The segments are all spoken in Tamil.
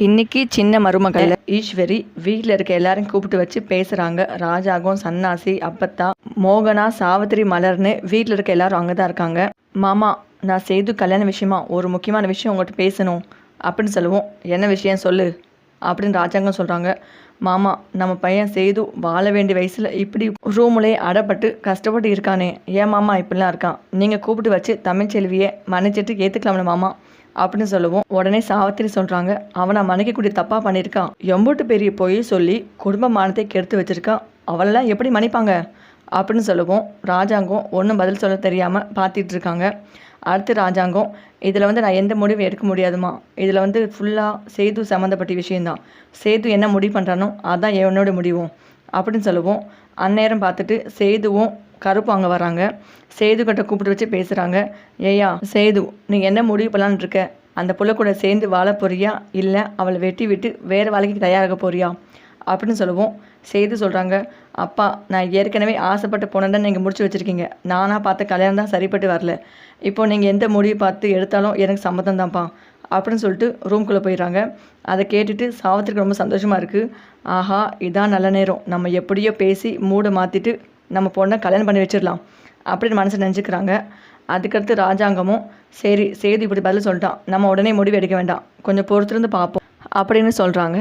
இன்னைக்கு சின்ன மருமகள் ஈஸ்வரி வீட்டில் இருக்க எல்லாரையும் கூப்பிட்டு வச்சு பேசுகிறாங்க. ராஜாகம், சன்னாசி, அப்பத்தா, மோகனா, சாவித்திரி, மலர்னு வீட்டில் இருக்க எல்லாரும் அங்கே தான் இருக்காங்க. மாமா, நான் சேது கல்யாண விஷயமா ஒரு முக்கியமான விஷயம் உங்கள்கிட்ட பேசணும் அப்படின்னு சொல்லுவோம். என்ன விஷயம் சொல்லு அப்படின்னு ராஜாங்கம் சொல்கிறாங்க. மாமா, நம்ம பையன் சேது வாழ வேண்டிய வயசில் இப்படி ரூம்லேயே அடப்பட்டு கஷ்டப்பட்டு இருக்கானே, ஏன் மாமா இப்படிலாம் இருக்கான்? நீங்கள் கூப்பிட்டு வச்சு தமிழ்ச்செல்வியை மன்னிச்சிட்டு ஏற்றுக்கலாம்ல மாமா அப்படின்னு சொல்லுவோம். உடனே சாவித்திரி சொல்கிறாங்க, அவனை மன்னிக்கக்கூடிய தப்பாக பண்ணியிருக்கான். எம்பூட்டு பெரிய போய் சொல்லி குடும்ப மானத்தை கெடுத்து வச்சுருக்கான். அவளெல்லாம் எப்படி மன்னிப்பாங்க அப்படின்னு சொல்லுவோம். ராஜாங்கம் ஒன்றும் பதில் சொல்ல தெரியாமல் பார்த்துட்டு இருக்காங்க. அடுத்து ராஜாங்கம், இதில் நான் எந்த முடிவும் எடுக்க முடியாதுமா. இதில் ஃபுல்லாக சேது சம்மந்தப்பட்ட விஷயந்தான். சேது என்ன முடிவு பண்ணுறானோ அதான் என்னோட முடிவும் அப்படின்னு சொல்லுவோம். அந்நேரம் பார்த்துட்டு சேதுவும் கருப்பு அங்கே வராங்க. சேது கிட்ட கூப்பிட்டு வச்சு பேசுகிறாங்க. ஏயா சேது, நீ என்ன முடிவு பண்ணலான்னு இருக்க? அந்த புள்ள கூட சேர்ந்து வாழ போறியா, இல்லை அவளை வெட்டி விட்டு வேறு வாழ்க்கைக்கு தயாராக போறியா அப்படின்னு சொல்லுவோம். சேது சொல்கிறாங்க, அப்பா, நான் ஏற்கனவே ஆசைப்பட்டு போனேன்னு நீங்கள் முடிச்சு வச்சுருக்கீங்க. நானாக பார்த்த கல்யாணம் தான் சரிப்பட்டு வரல. இப்போது நீங்கள் எந்த முடிவு பார்த்து எடுத்தாலும் எனக்கு சம்மதம் தான்ப்பா அப்படின்னு சொல்லிட்டு ரூம்குள்ளே போயிடுறாங்க. அதை கேட்டுட்டு சாவித்திரிக்கு ரொம்ப சந்தோஷமாக இருக்குது. ஆஹா, இதான் நல்ல நேரம், நம்ம எப்படியோ பேசி மூடை மாற்றிட்டு நம்ம பொண்ணை கல்யாணம் பண்ணி வச்சிடலாம் அப்படின்னு மனசை நினச்சிக்கிறாங்க. அதுக்கடுத்து ராஜாங்கமும், சரி சேது இப்படி பதில் சொல்லிட்டான், நம்ம உடனே முடிவு எடுக்க வேண்டாம், கொஞ்சம் பொறுத்திருந்து பார்ப்போம் அப்படின்னு சொல்கிறாங்க.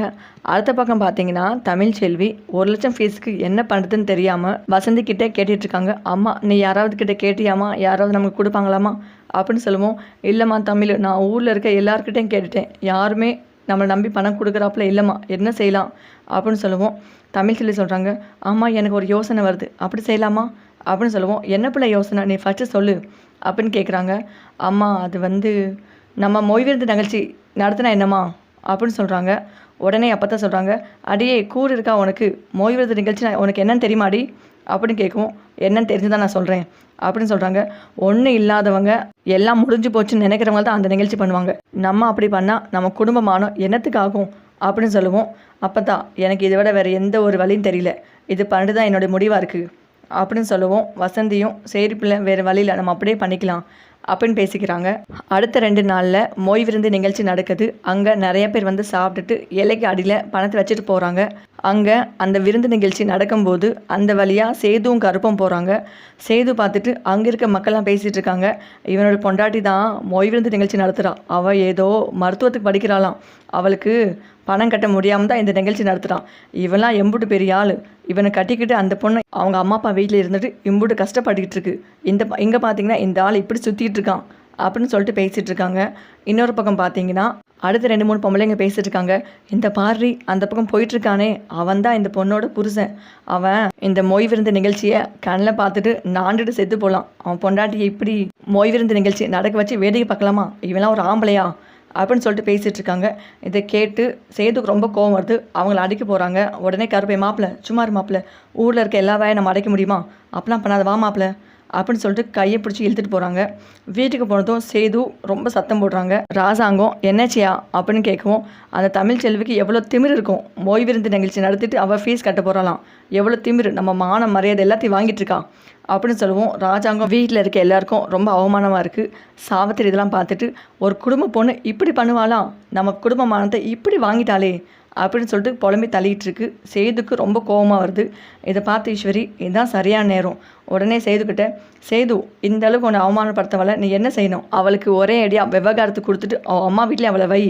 அடுத்த பக்கம் பார்த்தீங்கன்னா தமிழ்ச்செல்வி 1,00,000 ஃபீஸுக்கு என்ன பண்ணுறதுன்னு தெரியாமல் வசந்தி கிட்டே கேட்டுட்ருக்காங்க. அம்மா, நீ யாராவது கிட்டே கேட்டியாமா, யாராவது நமக்கு கொடுப்பாங்களாமா அப்படின்னு சொல்லுவோம். இல்லைம்மா தமிழ், நான் ஊரில் இருக்க எல்லாருக்கிட்டையும் கேட்டுட்டேன், யாருமே நம்மளை நம்பி பணம் கொடுக்குறாப்புல இல்லைம்மா, என்ன செய்யலாம் அப்படின்னு சொல்லுவோம். தமிழ்ச்செல்வி சொல்கிறாங்க, ஆமாம், எனக்கு ஒரு யோசனை வருது, அப்படி செய்யலாமா அப்படின்னு சொல்லுவோம். என்ன பிள்ளை யோசனை, நீ ஃபஸ்ட்டு சொல்லு அப்படின்னு கேட்குறாங்க. அம்மா, அது நம்ம மொய்விருந்து நிகழ்ச்சி நடத்தினா என்னம்மா அப்படின்னு சொல்கிறாங்க. உடனே அப்போ தான் சொல்கிறாங்க, அடியே கூறு இருக்கா உனக்கு, மொய்விருந்து நிகழ்ச்சி உனக்கு என்னன்னு தெரியுமாடி அப்படின்னு கேட்கும். என்னன்னு தெரிஞ்சு தான் நான் சொல்கிறேன் அப்படின்னு சொல்கிறாங்க. ஒன்றும் இல்லாதவங்க எல்லாம் முடிஞ்சு போச்சுன்னு நினைக்கிறவங்க தான் அந்த நிகழ்ச்சி பண்ணுவாங்க. நம்ம அப்படி பண்ணால் நம்ம குடும்பமானோம் என்னத்துக்கு ஆகும் அப்படின்னு சொல்லுவோம். அப்போ தான் எனக்கு இதை விட வேறு எந்த ஒரு வழியும் தெரியல, இது பண்ணிட்டு தான் என்னுடைய முடிவாக இருக்குது அப்படின்னு சொல்லுவோம். வசந்தியும், சரி பிள்ளை, வேறு வழியில் நம்ம அப்படியே பண்ணிக்கலாம் அப்படின்னு பேசிக்கிறாங்க. அடுத்த 2 நாளில் மொய் விருந்து நிகழ்ச்சி நடக்குது. அங்கே நிறைய பேர் சாப்பிட்டுட்டு இலைக்கு அடியில் பணத்தை வச்சுட்டு போகிறாங்க. அங்கே அந்த விருந்து நிகழ்ச்சி நடக்கும்போது அந்த வழியாக சேதுவும் கருப்பும் போகிறாங்க. சேது பார்த்துட்டு அங்கே இருக்க மக்கள்லாம் பேசிகிட்டு இருக்காங்க. இவனோட பொண்டாட்டி தான் மொய் விருந்து நிகழ்ச்சி நடத்துகிறான், அவள் ஏதோ மருத்துவத்துக்கு படிக்கிறாளாம், அவளுக்கு பணம் கட்ட முடியாமல் தான் இந்த நிகழ்ச்சி நடத்துகிறான். இவெல்லாம் எம்புட்டு பெரிய ஆள், இவனை கட்டிக்கிட்டு அந்த பொண்ணு அவங்க அம்மா அப்பா வீட்டில் இருந்துட்டு இம்புட்டு கஷ்டப்பட்டுக்கிட்டு இருக்கு. இங்கே பார்த்தீங்கன்னா இந்த ஆள் இப்படி சுற்றிட்டு இருக்கான் அப்படின்னு சொல்லிட்டு பேசிகிட்டு இருக்காங்க. இன்னொரு பக்கம் பார்த்தீங்கன்னா அடுத்த 2-3 பொம்பளைங்க பேசிட்டு இருக்காங்க. இந்த பார்ரி அந்த பக்கம் போயிட்டுருக்கானே, அவன் தான் இந்த பொண்ணோட புருஷன். அவன் இந்த மொய் விருந்து நிகழ்ச்சியை கண்ணில் பார்த்துட்டு நாண்டுட்டு செத்து போகலாம். அவன் பொண்டாட்டியை இப்படி மொய் விருந்து நிகழ்ச்சி நடக்க வச்சு வேடிக்கை பார்க்கலாமா, இவெல்லாம் ஒரு ஆம்பளையா அப்படின்னு சொல்லிட்டு பேசிகிட்டு இருக்காங்க. இதை கேட்டு சேதுக்கு ரொம்ப கோவம் வருது. அவங்கள அடிக்க போகிறாங்க. உடனே கருப்பை, மாப்பிள்ள சும்மா இரு மாப்பிள்ள, ஊரில் இருக்க எல்லா வேலையும் நம்ம அடைக்க முடியுமா, அப்பெல்லாம் பண்ணாத, வா மாப்பிள்ள அப்படின்னு சொல்லிட்டு கையை பிடிச்சி இழுத்துட்டு போகிறாங்க. வீட்டுக்கு போனதும் சேது ரொம்ப சத்தம் போடுறாங்க. ராஜாங்கம், என்னச்சியா அப்படின்னு கேட்கவும், அந்த தமிழ்ச்செல்விக்கு எவ்வளோ திமிர் இருக்கும், மொய் விருந்து நிகழ்ச்சி நடத்திட்டு அவள் ஃபீஸ் கட்ட போகிறாளாம், எவ்வளோ திமிர், நம்ம மான மரியாதை எல்லாத்தையும் வாங்கிட்டு இருக்கா அப்படின்னு சொல்லுவோம். ராஜாங்கம், வீட்டில் இருக்க எல்லாருக்கும் ரொம்ப அவமானமாக இருக்குது. சாவித்திரி இதெல்லாம் பார்த்துட்டு, ஒரு குடும்ப பொண்ணு இப்படி பண்ணுவாளாம், நம்ம குடும்பமானத்தை இப்படி வாங்கிட்டாலே அப்படின்னு சொல்லிட்டு புலம்பி தள்ளிகிட்ருக்கு. சேதுக்கு ரொம்ப கோபமாக வருது. இதை பார்த்து ஈஸ்வரி, இதுதான் சரியான நேரம். உடனே சேதுக்கிட்ட, சேது, இந்த அளவுக்கு ஒன்று அவமானப்படுத்தவளை நீ என்ன செய்யணும், அவளுக்கு ஒரே அடியாக விவகாரத்தை கொடுத்துட்டு அவள் அம்மா வீட்டிலே அவளை வை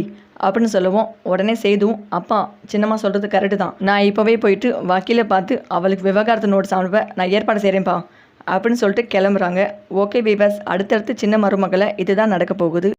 அப்படின்னு சொல்லுவோம். உடனே சேதுவும், அப்பா, சின்னம்மா சொல்கிறது கரெக்டு தான், நான் இப்போவே போயிட்டு வக்கீலை பார்த்து அவளுக்கு விவகாரத்தை நோட்டீஸ் அனுப்ப நான் ஏற்பாடு செய்கிறேன்ப்பா அப்படின்னு சொல்லிட்டு கிளம்புறாங்க. ஓகே வீவர்ஸ், அடுத்தடுத்து சின்ன மருமகளை இதுதான் நடக்க போகுது.